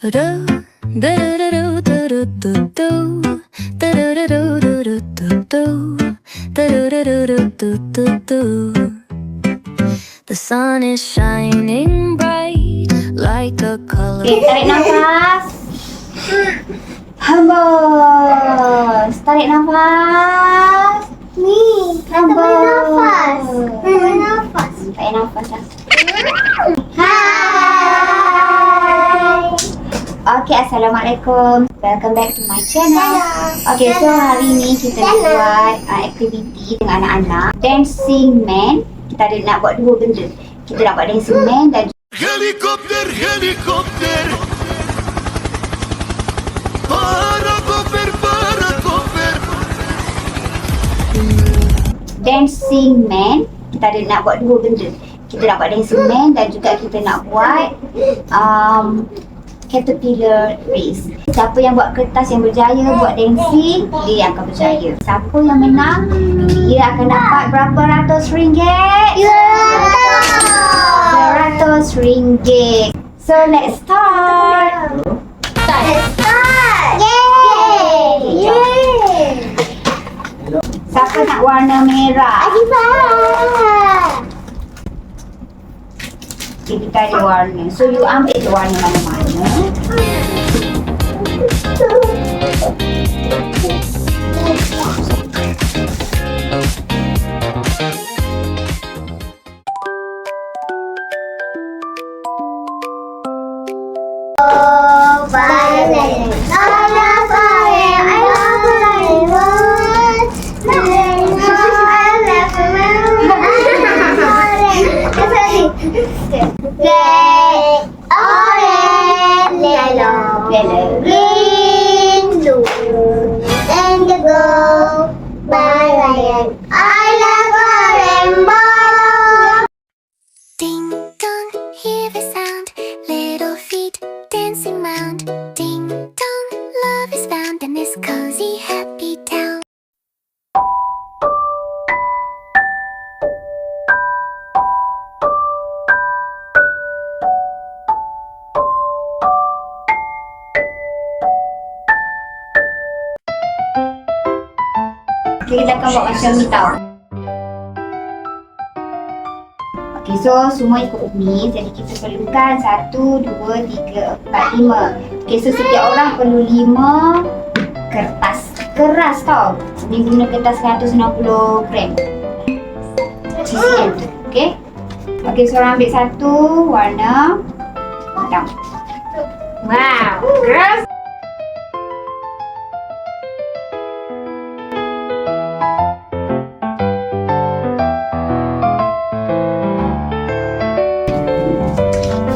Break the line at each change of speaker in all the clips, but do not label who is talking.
The sun is shining bright like a color.
Okay, tarik nafas. Hembus. Tarik nafas.
Ni, tak boleh nafas. Tak boleh nafas.
Tarik nafas dah.
Hai.
Okay, Assalamualaikum. Welcome back to my channel. Okay, so hari ni kita nak buat aktiviti dengan anak-anak. Dancing man. Kita ada nak buat dua benda. Kita nak buat dancing man dan
Helikopter, helikopter. Parakoper, parakoper.
dancing man. Kita ada nak buat dua benda. Kita nak buat dancing man dan juga kita nak buat caterpillar race. Siapa yang buat kertas yang berjaya buat dancing, dia yang akan berjaya. Siapa yang menang, dia akan dapat berapa ratus ringgit? RM100. So let's start.
Let's start. Yay. Yay.
Siapa nak warna merah?
Adifah.
Okay, kita ada warna. So you ambil je warna mana-mana.
Oh, violet. I love violet. I love violet. Red, orange, yellow, green, blue, indigo, violet. I love rainbow.
Ding dong, hear the sound. Little feet dancing round. Ding dong, love is found in this cozy, happy town.
Okay, kita akan buat macam ni tau. Okay, so semua ikut ni. Jadi kita perlukan 1, 2, 3, 4, 5. Okay, so setiap orang perlu 5 kertas keras tau. Ni guna kertas 160 gram. CCM. Okay. Okay, so orang ambil satu warna hitam. Wow, keras.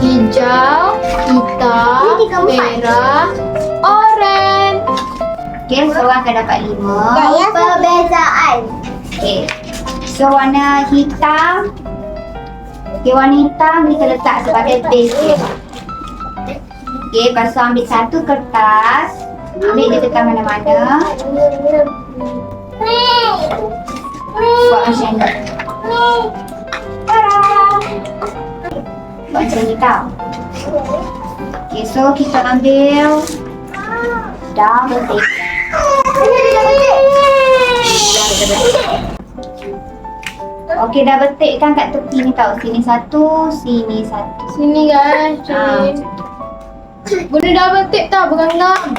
Hijau, hitam, merah, oranye.
Okay, so orang akan dapat 5.
Gaya perbezaan.
Okay. So warna hitam. Okay, warna hitam kita letak sebagai base dia. Okay, lepas tu ambil satu kertas. Ambil dia tekan mana-mana. Buat macam ni. Tada! Buat macam ni tau. Okay, so kita ambil double tape. Okey, double tape kan kat tepi ni tau. Sini satu, sini satu.
Sini guys, sini. Boleh double tape tau, bergenggam.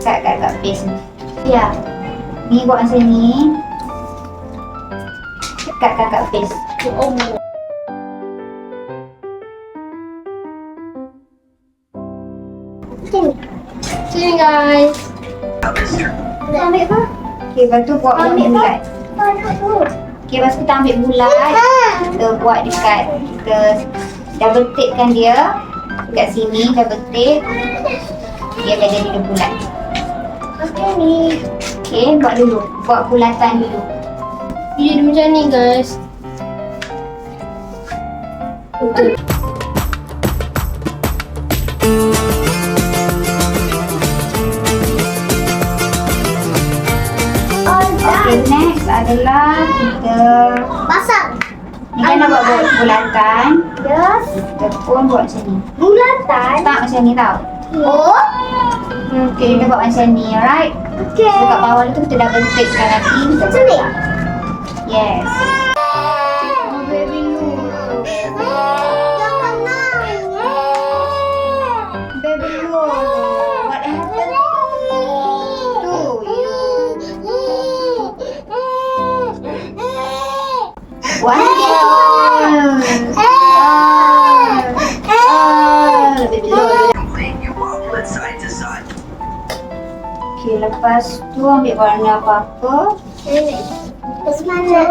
Ya, kat base ni. Ya. Ni buat macam ni. Kat base.
Oh. Sini guys.
Ambil apa?
Okey, lepas tu buat bulat. Okey, lepas tu kita ambil bulat. Kita buat dekat, kita double tape kan dia. Dekat sini double tape. Dia akan jadi dia bulat.
Okey ni.
Okey, buat dulu. Buat bulatan dulu.
Dia macam ni guys.
Okay, next adalah kita
Pasang.
ni kan nak buat bulatan.
Yes.
Kita pun buat macam ni.
Bulatan.
Tak macam ni tau.
Oh.
Okay, kita buat macam ni, alright?
Okay.
Dekat bawah tu kita dah bentik kan nanti. Kita
Macam ni.
Yes.
Jangan nangis.
Baby Lulu, what happened to you? What happened? Baby Lulu. Okay, lepas tu ambil warna apa-apa.
Terus mana?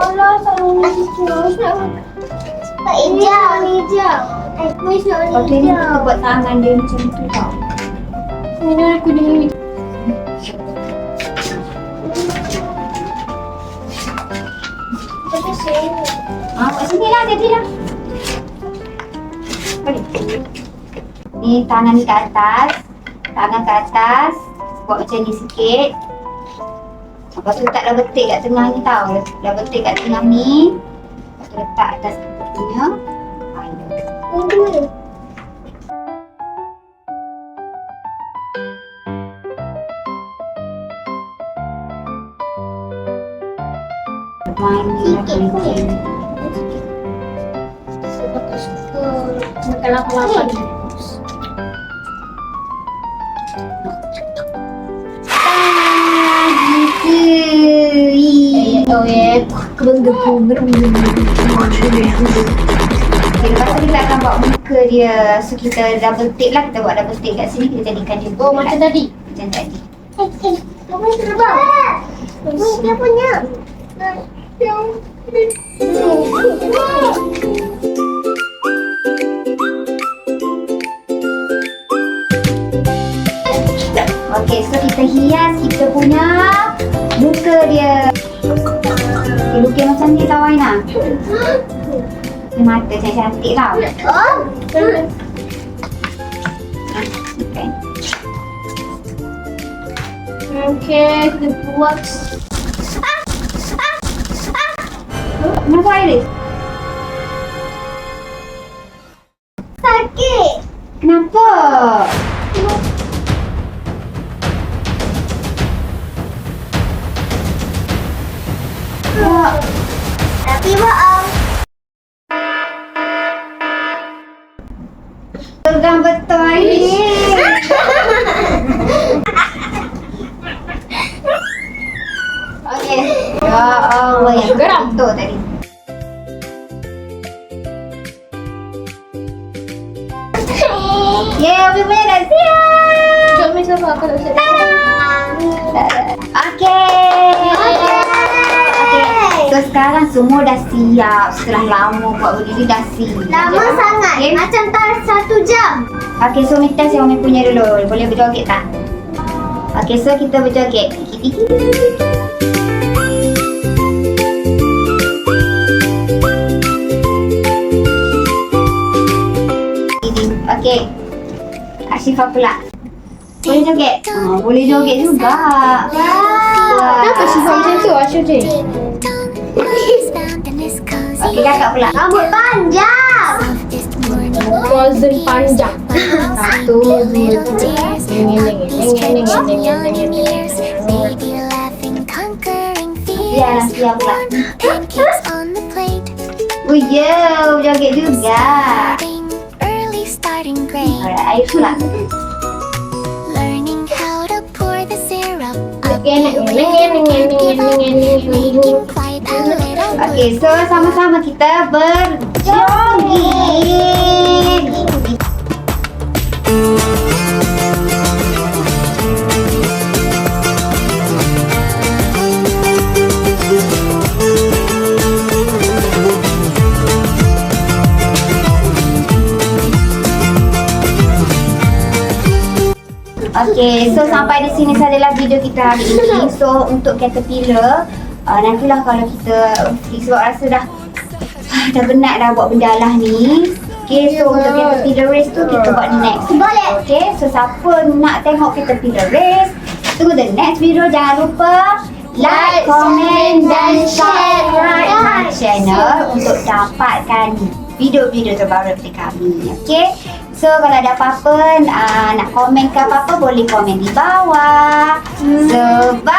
Pak hijau. Hijau. Aku nak
Lepas tu ni kita buat tangan dia macam tu tau.
Ini aku ni.
Kat sini lah, jadi lah. Balik. Ni tangan ni ke atas. Tangan ke atas. Buat macam ni sikit. Lepas tu letak double tick kat tengah ni tau. Double tick kat tengah ni. Lepas tu letak atas punya.
Makan lapar-lapar ni.
Lepas tu kita akan buat muka dia. So kita double tick lah. Kita buat double tick kat sini. Kita jadikan dia
Oh, macam tadi.
Macam tadi.
Kamu terbang. Ini dia punya.
Okay, so kita hias kita punya muka dia. Okay, lukis macam ni tau Aina. Ni mata cantik-cantik tau.
Oh.
Okay.
Okay, kita buat.
Kenapa Iris?
Sakit.
Kenapa?
Tapi bohong.
Tegang betul Iris. Okay. Ya Allah, yang
Geram.
betul tadi. Yeah, Abi punya dah siap.
Jom ni sama aku nak siap.
Okay. So sekarang semua dah siap. Setelah lama buat berdiri dah siap.
Lama sangat.
Okay.
Macam tak 1 jam.
Okay, so Umi test yang Umi punya dulu. Boleh berjoget tak? Okay, so kita berjoget. Okay. Kak Syifa pula. Boleh joget? Boleh joget juga.
Kenapa Syifa macam tu? Asya je.
Ding dong, love is found in this cozy
Okay, kakak pula.
Rambut panjang.
softest morning
Frozen panjang.
Satu, little tears, puppies stretching yawning ears, baby laughing, conquering
Ya,
fears,
siap pula.
pancakes on the plate,
Oh ya, joget juga.
starting early, starting great,
Alright, Air pula.
learning how to pour the syrup up,
Neng,
making quite a little
Okay, so sama-sama kita berjoget. Okay, so sampai di sini sajalah video kita hari ini. So untuk caterpillar, nantilah kalau kita sebab rasa dah penat dah buat benda lah ni. Okay, so untuk caterpillar race tu kita buat next.
Boleh.
Okay, so siapa nak tengok caterpillar race, tunggu the next video. Jangan lupa like, comment dan untuk dapatkan video-video terbaru dari kami. Okay? So kalau ada apa-apa nak komen ke apa-apa boleh komen di bawah. So bye.